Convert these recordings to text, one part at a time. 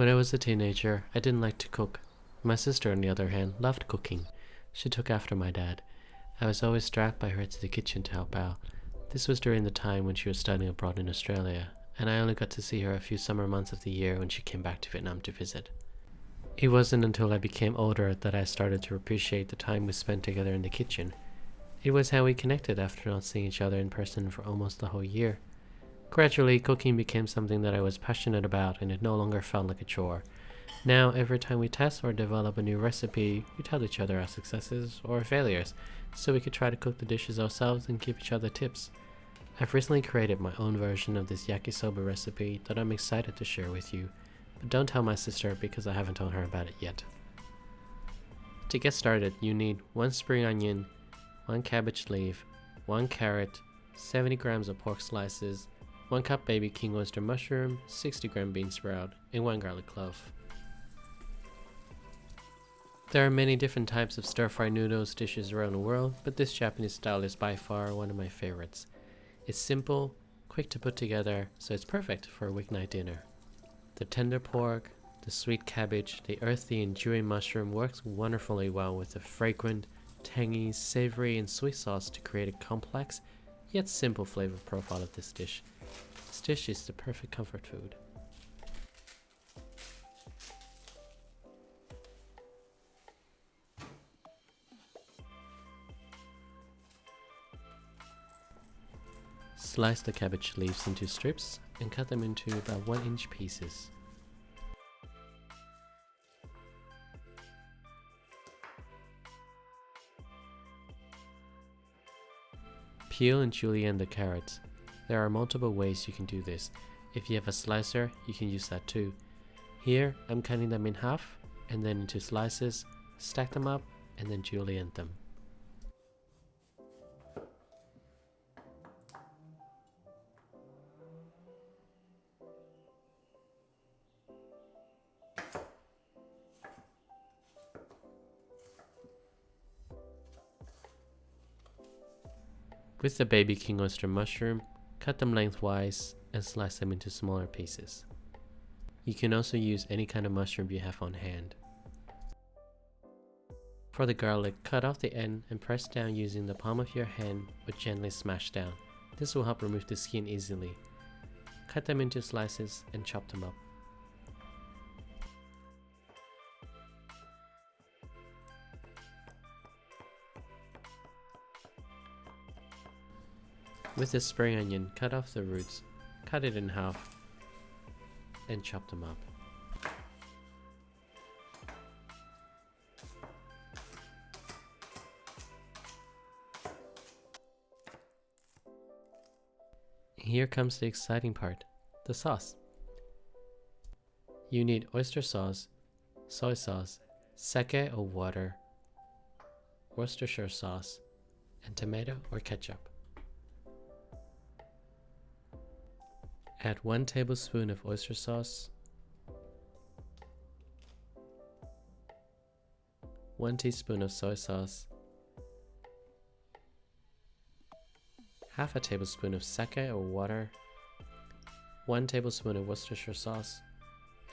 When I was a teenager, I didn't like to cook. My sister, on the other hand, loved cooking. She took after my dad. I was always dragged by her to the kitchen to help out. This was during the time when she was studying abroad in Australia, and I only got to see her a few summer months of the year when she came back to Vietnam to visit. It wasn't until I became older that I started to appreciate the time we spent together in the kitchen. It was how we connected after not seeing each other in person for almost the whole year. Gradually, cooking became something that I was passionate about, and it no longer felt like a chore. Now, every time we test or develop a new recipe, we tell each other our successes or failures, so we could try to cook the dishes ourselves and give each other tips. I've recently created my own version of this yakisoba recipe that I'm excited to share with you, but don't tell my sister because I haven't told her about it yet. To get started, you need 1 spring onion, 1 cabbage leaf, 1 carrot, 70 grams of pork slices, 1 cup baby king oyster mushroom, 60 gram bean sprout, and 1 garlic clove. There are many different types of stir-fry noodles dishes around the world, but this Japanese style is by far one of my favorites. It's simple, quick to put together, so it's perfect for a weeknight dinner. The tender pork, the sweet cabbage, the earthy and dewy mushroom works wonderfully well with the fragrant, tangy, savory, and sweet sauce to create a complex, yet simple flavor profile of this dish. This dish is the perfect comfort food. Slice the cabbage leaves into strips and cut them into about 1-inch pieces. Peel and julienne the carrots. There are multiple ways you can do this. If you have a slicer, you can use that too. Here, I'm cutting them in half and then into slices, stack them up, and then julienne them. With the baby king oyster mushroom, cut them lengthwise and slice them into smaller pieces. You can also use any kind of mushroom you have on hand. For the garlic, cut off the end and press down using the palm of your hand but gently smash down. This will help remove the skin easily. Cut them into slices and chop them up. With the spring onion, cut off the roots, cut it in half, and chop them up. Here comes the exciting part, the sauce. You need oyster sauce, soy sauce, sake or water, Worcestershire sauce, and tomato or ketchup. Add 1 tablespoon of oyster sauce, 1 teaspoon of soy sauce, half a tablespoon of sake or water, 1 tablespoon of Worcestershire sauce,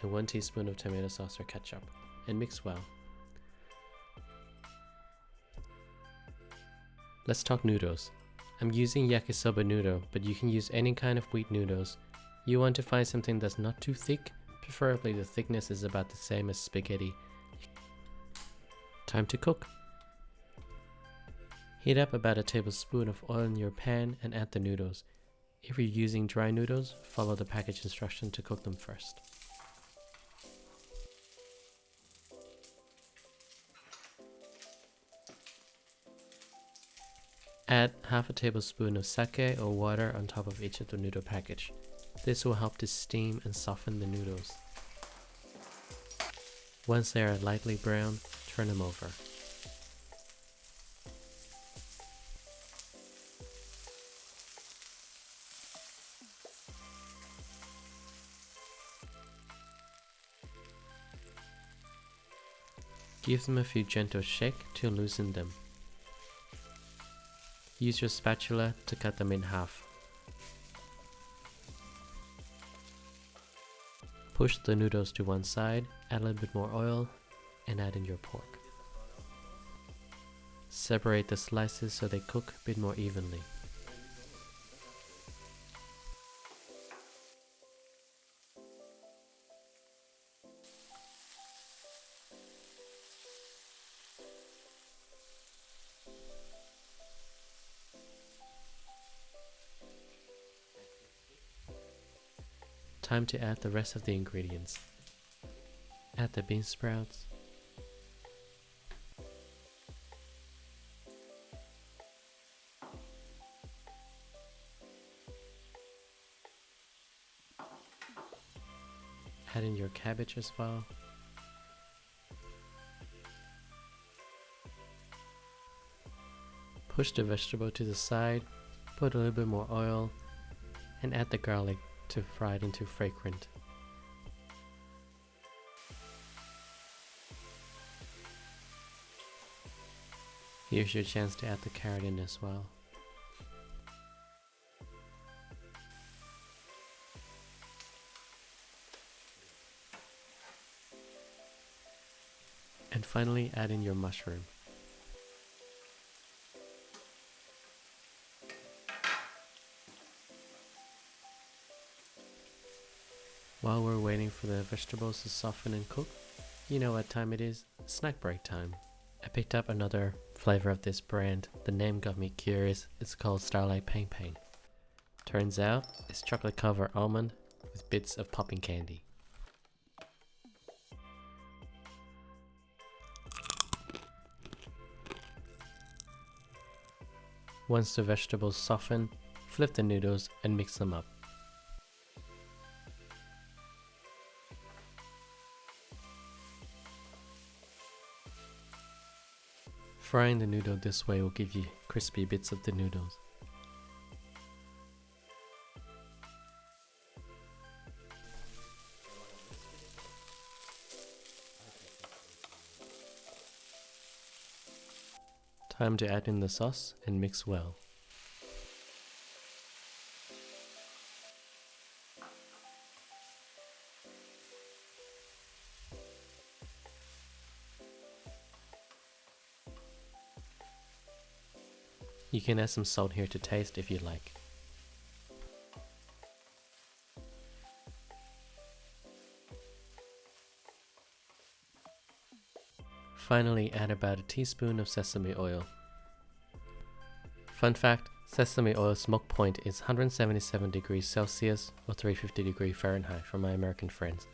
and 1 teaspoon of tomato sauce or ketchup, and mix well. Let's talk noodles. I'm using yakisoba noodle, but you can use any kind of wheat noodles. You want to find something that's not too thick, preferably the thickness is about the same as spaghetti. Time to cook. Heat up about a tablespoon of oil in your pan and add the noodles. If you're using dry noodles, follow the package instruction to cook them first. Add half a tablespoon of sake or water on top of each of the noodle package. This will help to steam and soften the noodles. Once they are lightly brown, turn them over. Give them a few gentle shakes to loosen them. Use your spatula to cut them in half. Push the noodles to one side, add a little bit more oil, and add in your pork. Separate the slices so they cook a bit more evenly. Time to add the rest of the ingredients. Add the bean sprouts, add in your cabbage as well, push the vegetable to the side, put a little bit more oil, and add the garlic to fry it into fragrant. Here's your chance to add the carrot in as well. And finally add in your mushroom. While we're waiting for the vegetables to soften and cook, you know what time it is? Snack break time. I picked up another flavor of this brand. The name got me curious. It's called Starlight Pang Pang. Turns out it's chocolate covered almond with bits of popping candy. Once the vegetables soften, flip the noodles and mix them up. Frying the noodle this way will give you crispy bits of the noodles. Time to add in the sauce and mix well. You can add some salt here to taste if you like. Finally, add about a teaspoon of sesame oil. Fun fact, sesame oil smoke point is 177 degrees Celsius or 350 degrees Fahrenheit for my American friends.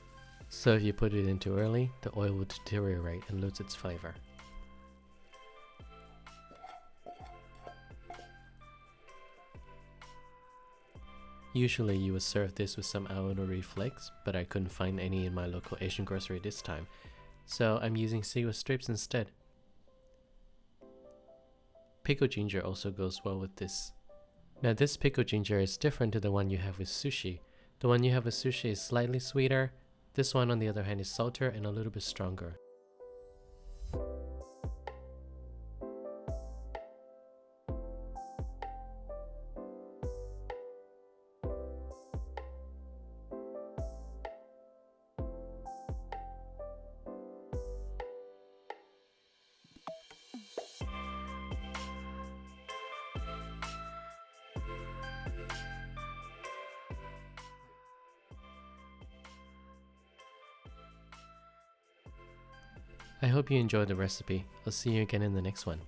So if you put it in too early, the oil will deteriorate and lose its flavor. Usually you would serve this with some Aonori flakes, but I couldn't find any in my local Asian grocery this time, so I'm using seaweed strips instead. Pickled ginger also goes well with this. Now this pickled ginger is different to the one you have with sushi. The one you have with sushi is slightly sweeter, this one on the other hand is saltier and a little bit stronger. I hope you enjoyed the recipe. I'll see you again in the next one.